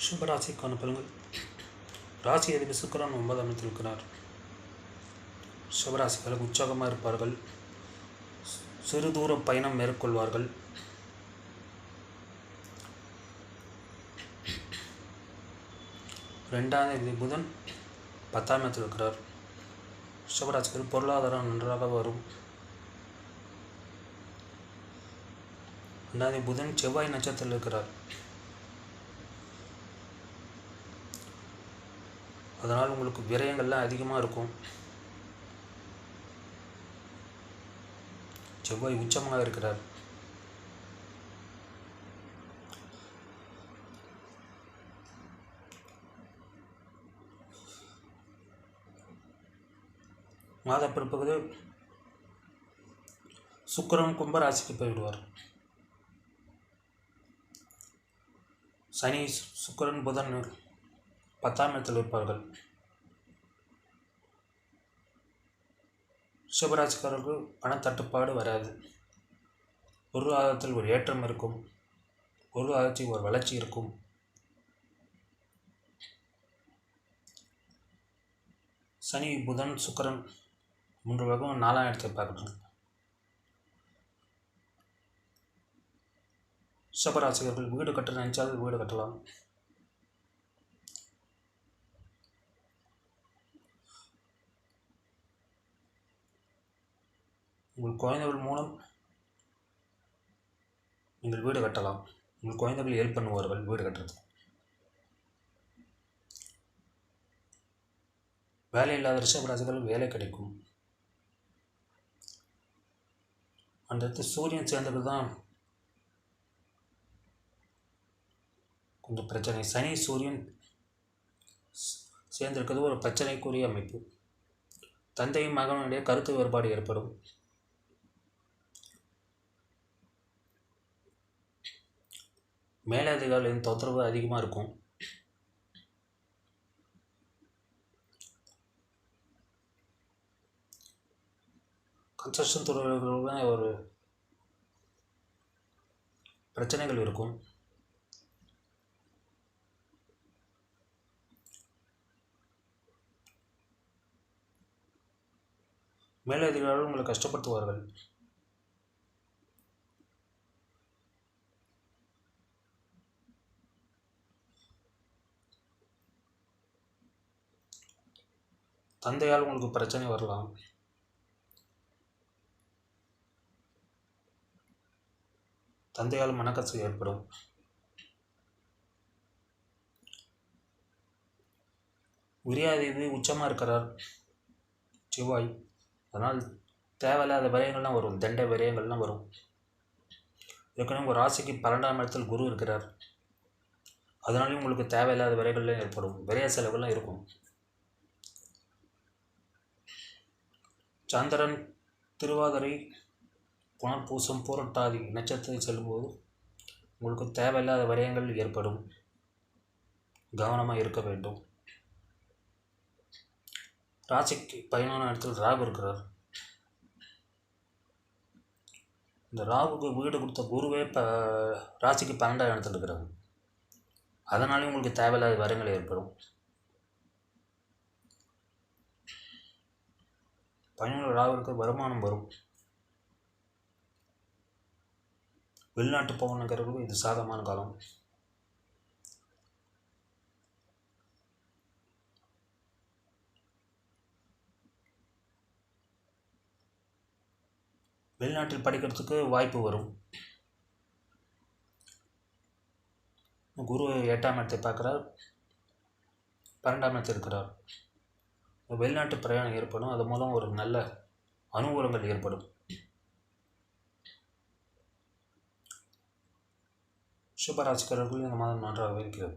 சுபராசிக்கான பலன்கள். ராசி அதிபதி சுக்கிரன் 9ஆம் இடத்தில் இருக்கிறார். சுபராசிக்காரர்கள் உற்சாகமாக இருப்பார்கள். சிறு தூர பயணம் மேற்கொள்வார்கள். ரெண்டாம் தேதி புதன் 10ஆம் இடத்தில் இருக்கிறார். சுபராசிக்காரர்கள் பொருளாதாரம் நன்றாக வரும். 2ஆம் தேதி புதன் செவ்வாய் நட்சத்திரத்தில் இருக்கிறார். அதனால் உங்களுக்கு விரயங்கள்லாம் அதிகமாக இருக்கும். செவ்வாய் உச்சமாக இருக்கிறார். மாத பிற்பகுதி சுக்கிரன் கும்பராசிக்கு போய்விடுவார். சனி சுக்கிரன் புதன் 10ஆம் இடத்தில் இருப்பார்கள். சுபராசிக்காரர்கள் பணத்தட்டுப்பாடு வராது. பொருளாதாரத்தில் ஒரு ஏற்றம் இருக்கும். பொருளாதாரத்தில் ஒரு வளர்ச்சி இருக்கும். சனி புதன் சுக்கிரன் 3 வகம் 4ஆம் இடத்தை பார்க்கணும். சுபராசிக்காரர்கள் வீடு கட்ட நினைச்சால் வீடு கட்டலாம். உங்கள் குழந்தைகள் மூலம் நீங்கள் வீடு கட்டலாம். உங்கள் குழந்தைகள் ஹெல்ப் பண்ணுவார்கள் வீடு கட்டுறது. வேலை இல்லாத ரிஷபராசிகள் வேலை கிடைக்கும். அந்த இடத்துல சூரியன் சேர்ந்தது தான் கொஞ்சம் பிரச்சனை. சனி சூரியன் சேர்ந்திருக்கிறது ஒரு பிரச்சனைக்குரிய அமைப்பு. தந்தையும் மகனுடைய கருத்து வேறுபாடு ஏற்படும். மேலதிகாரிகளின் தொந்தரவு அதிகமாக இருக்கும். கன்ஸ்ட்ரக்ஷன் துறைகளில் ஒரு பிரச்சனைகள் இருக்கும். மேலதிகாரிகள் உங்களை கஷ்டப்படுத்துவார்கள். தந்தையால் உங்களுக்கு பிரச்சனை வரலாம். தந்தையால் மனக்கசப்பு ஏற்படும். விரியாதேவி உச்சமாக இருக்கிறார் செவ்வாய். அதனால் தேவையில்லாத விரயங்கள்லாம் வரும். தண்ட விரயங்கள்லாம் வரும். ஏற்கனவே ஒரு ராசிக்கு 12ஆம் இடத்தில் குரு இருக்கிறார். அதனாலையும் உங்களுக்கு தேவையில்லாத விரயங்கள்லாம் ஏற்படும். விரய செலவுலாம் இருக்கும். சந்திரன் திருவாதிரை புனர்பூசம் பூரட்டாதி நட்சத்திரத்தில் செல்லும்போது உங்களுக்கு தேவையில்லாத விரயங்கள் ஏற்படும். கவனமாக இருக்க வேண்டும். ராசிக்கு 11ஆம் இடத்தில் ராகு இருக்கிறார். இந்த ராகுக்கு வீடு கொடுத்த குருவே ராசிக்கு 12ஆம் இடத்தில் இருக்கிறார். அதனாலேயும் உங்களுக்கு தேவையில்லாத விரயங்கள் ஏற்படும். 11 ராகுக்கு வருமானம் வரும். வெளிநாட்டு போகணுங்கிறவங்களுக்கு இது சாதகமான காலம். வெளிநாட்டில் படிக்கிறதுக்கு வாய்ப்பு வரும். குரு 8ஆம் இடத்தை பார்க்குறார். 12ஆம் இடத்தில் இருக்கிறார். வெளிநாட்டு பிரயாணம் ஏற்படும். அது மூலம் ஒரு நல்ல அனுகூலங்கள் ஏற்படும். சுபராசிக்காரர்கள் இந்த மாதம் நன்றாகவே இருக்கிறது.